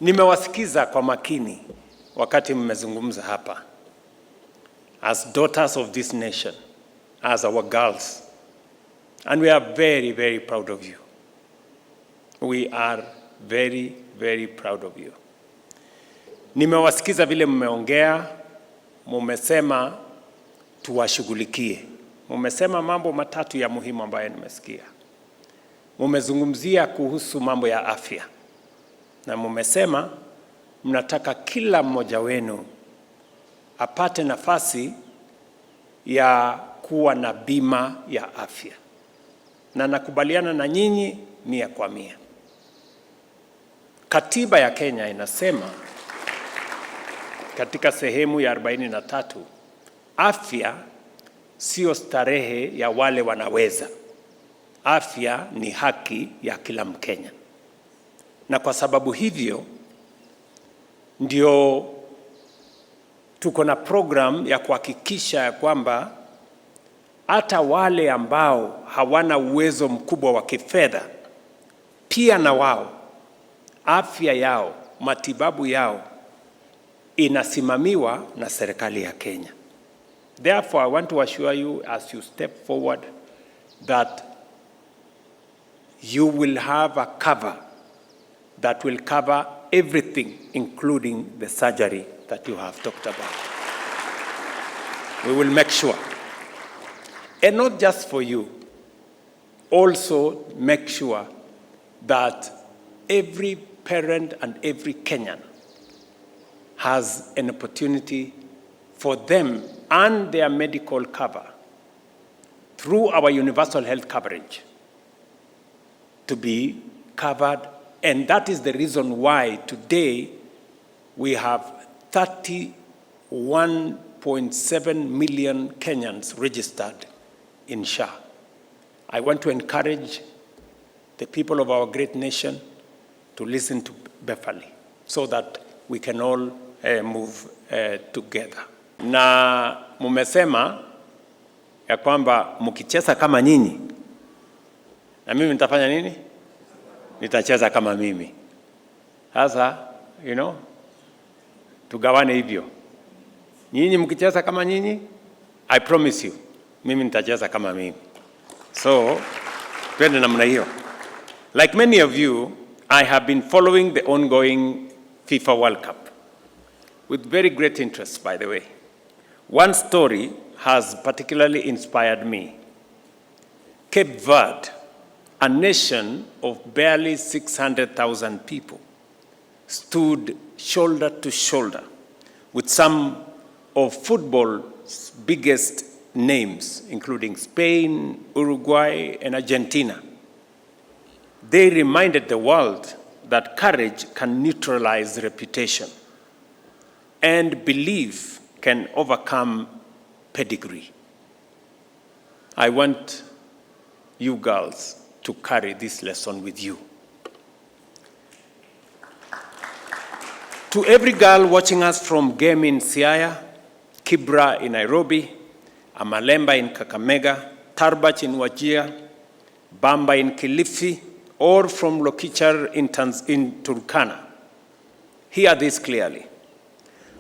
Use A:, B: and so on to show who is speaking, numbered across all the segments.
A: Nimewasikiza kwa makini wakati mmezungumza hapa. As daughters of this nation, as our girls, and we are very, very proud of you. We are very, very proud of you. Nimewasikiza vile mmeongea, mumesema tuwashughulikie. Mumesema mambo matatu ya muhimu ambayo nimesikia. Mumezungumzia kuhusu mambo ya afya. Na mumesema mnataka kila mmoja wenu apate nafasi ya kuwa na bima ya afya. Na nakubaliana na nyinyi 100%. Katiba ya Kenya inasema katika sehemu ya 43, afya sio starehe ya wale wanaweza. Afya ni haki ya kila Mkenya. Na kwa sababu hivyo ndio tuko na program ya kuhakikisha ya kwamba hata wale ambao hawana uwezo mkubwa wa kifedha pia na wao afya yao, matibabu yao inasimamiwa na serikali ya Kenya. Therefore, I want to assure you as you step forward that you will have a cover that will cover everything, including the surgery that you have talked about. We will make sure. And not just for you, also make sure that every parent and every Kenyan has an opportunity for them and their medical cover through our universal health coverage to be covered. And that is the reason why today we have 31.7 million Kenyans registered in SHA. I want to encourage the people of our great nation to listen to Beverly so that we can all move together. Na mumesema ya kwamba mkicheza kama nyinyi na mimi nitafanya nini? Nitacheza kama mimi. Sasa, tugawane hivyo. Nyinyi mkicheza kama nyinyi, I promise you, mimi nitacheza kama mimi. So, twende namna hiyo. Like many of you, I have been following the ongoing FIFA World Cup with very great interest, by the way. One story has particularly inspired me. Cape Verde, a nation of barely 600,000 people, stood shoulder to shoulder with some of football's biggest names, including Spain, Uruguay, and Argentina. They reminded the world that courage can neutralize reputation and belief can overcome pedigree. I want you girls to carry this lesson with you. To every girl watching us from Game in Siaya, Kibra in Nairobi, Amalemba in Kakamega, Tarbach in Wajir, Bamba in Kilifi, or from Lokichar in Turkana, hear this clearly.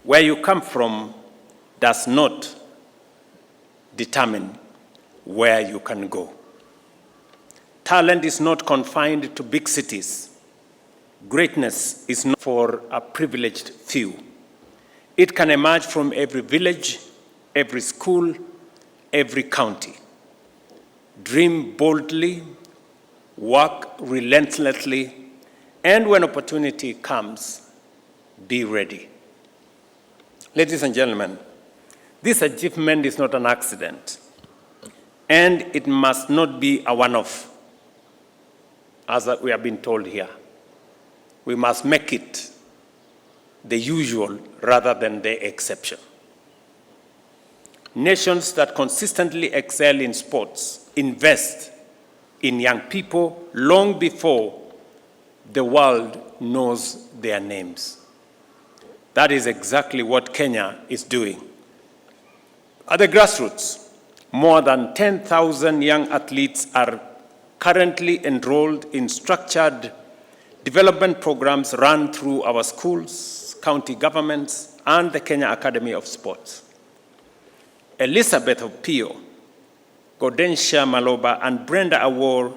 A: Where you come from does not determine where you can go. Talent is not confined to big cities. Greatness is not for a privileged few. It can emerge from every village, every school, every county. Dream boldly, work relentlessly, and when opportunity comes, be ready. Ladies and gentlemen, this achievement is not an accident, and it must not be a one-off, as we have been told here. We must make it the usual rather than the exception. Nations that consistently excel in sports invest in young people long before the world knows their names. That is exactly what Kenya is doing. At the grassroots, more than 10,000 young athletes are currently enrolled in structured Development programs run through our schools, county governments, and the Kenya Academy of Sports. Elizabeth Opio, Gaudentia Maloba, and Brenda Awor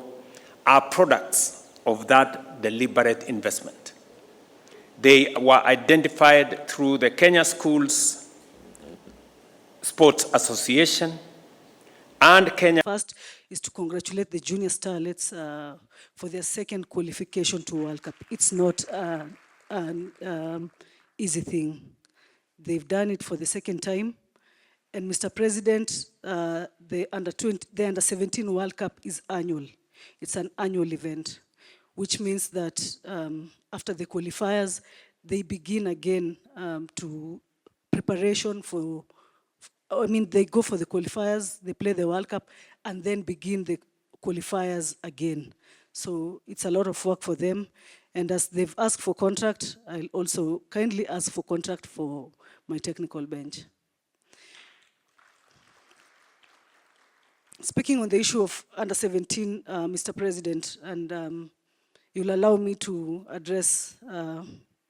A: are products of that deliberate investment. They were identified through the Kenya Schools Sports Association and Kenya.
B: First is to congratulate the junior starlets for their second qualification to World Cup. It's not an easy thing. They've done it for the second time. And Mr. President, the under 17 World Cup is annual. It's an annual event, which means that after the qualifiers, they begin again to preparation for, they go for the qualifiers, they play the World Cup, and then begin the qualifiers again. So it's a lot of work for them. And as they've asked for contract, I'll also kindly ask for contract for my technical bench. Speaking on the issue of under 17, Mr. President, and you'll allow me to address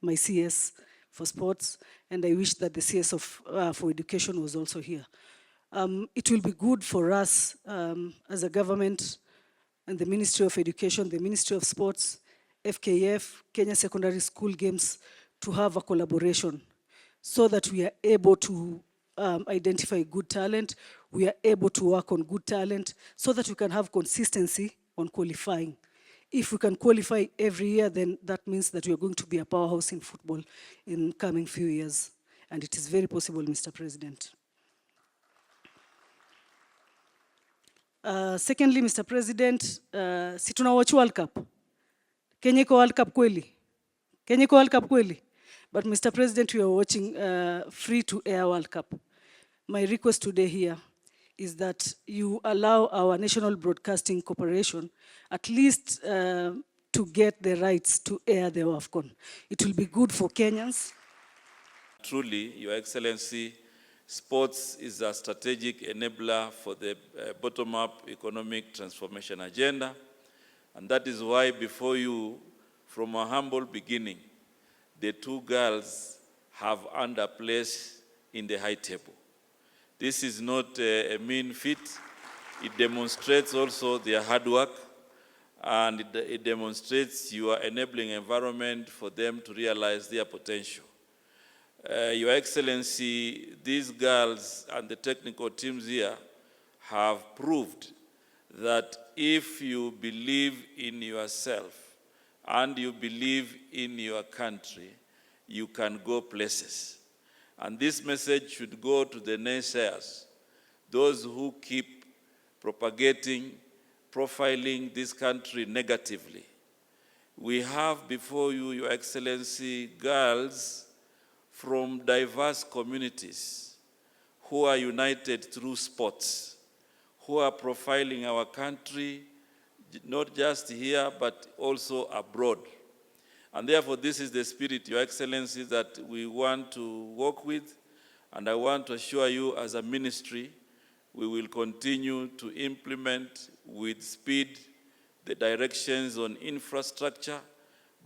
B: my CS for sports, and I wish that the CS for education was also here. It will be good for us as a government and the Ministry of Education, the Ministry of Sports, FKF, Kenya Secondary School Games, to have a collaboration so that we are able to identify good talent, we are able to work on good talent so that we can have consistency on qualifying. If we can qualify every year, then that means that we are going to be a powerhouse in football in coming few years. And it is very possible, Mr. President. Secondly, Mr. President, si tunawatch World Cup. Kenya iko World Cup kweli? Kenya iko World Cup kweli? But Mr. President, we are watching free-to-air World Cup. My request today here is that you allow our National Broadcasting Corporation at least to get the rights to air the AFCON. It will be good for Kenyans.
C: Truly, Your Excellency, sports is a strategic enabler for the bottom-up economic transformation agenda. And that is why before you, from a humble beginning, the two girls have earned a place in the high table. This is not a mean feat. It demonstrates also their hard work, and it demonstrates your enabling environment for them to realize their potential. Your Excellency, these girls and the technical teams here have proved that if you believe in yourself and you believe in your country, you can go places. And this message should go to the naysayers, those who keep propagating, profiling this country negatively. We have before you, Your Excellency, girls from diverse communities who are united through sports, who are profiling our country, not just here, but also abroad. And therefore, this is the spirit, Your Excellency, that we want to work with. And I want to assure you, as a ministry, we will continue to implement with speed the directions on infrastructure,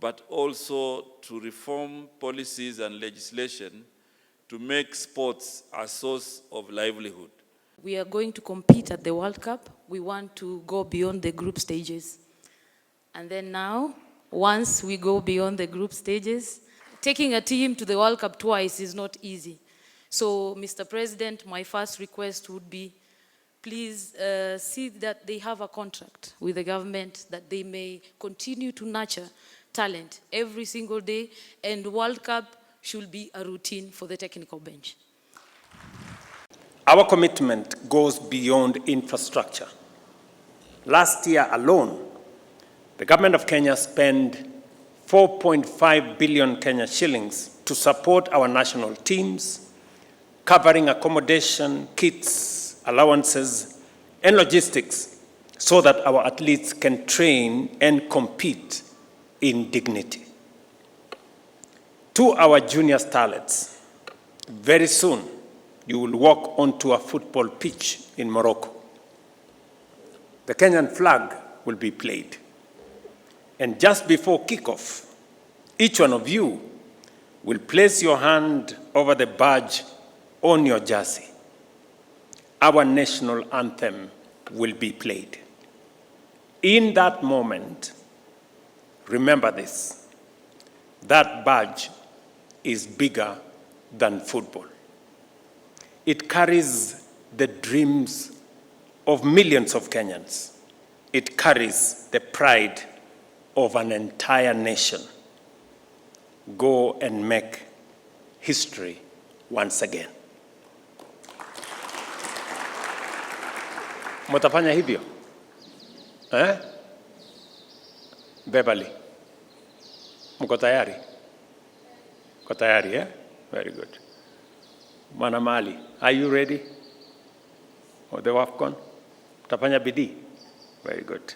C: but also to reform policies and legislation to make sports a source of livelihood.
D: We are going to compete at the World Cup. We want to go beyond the group stages. And then now, once we go beyond the group stages, taking a team to the World Cup twice is not easy. So, Mr. President, my first request would be, please see that they have a contract with the government, that they may continue to nurture talent every single day, and World Cup should be a routine for the technical bench.
A: Our commitment goes beyond infrastructure. Last year alone, the government of Kenya spent 4.5 billion Kenya shillings to support our national teams, covering accommodation, kits, allowances, and logistics so that our athletes can train and compete in dignity. To our junior starlets, very soon you will walk onto a football pitch in Morocco. The Kenyan flag will be played, And just before kickoff, each one of you will place your hand over the badge on your jersey. Our national anthem will be played. In that moment, remember this: that badge is bigger than football. It carries the dreams of millions of Kenyans. It carries the pride of an entire nation. Go and make history once again. Mtafanya hivyo? Beverly, mko tayari? Mko tayari, eh? Very good. Manamali, are you ready? Or the WAFCON? Mtafanya bidii? Very good.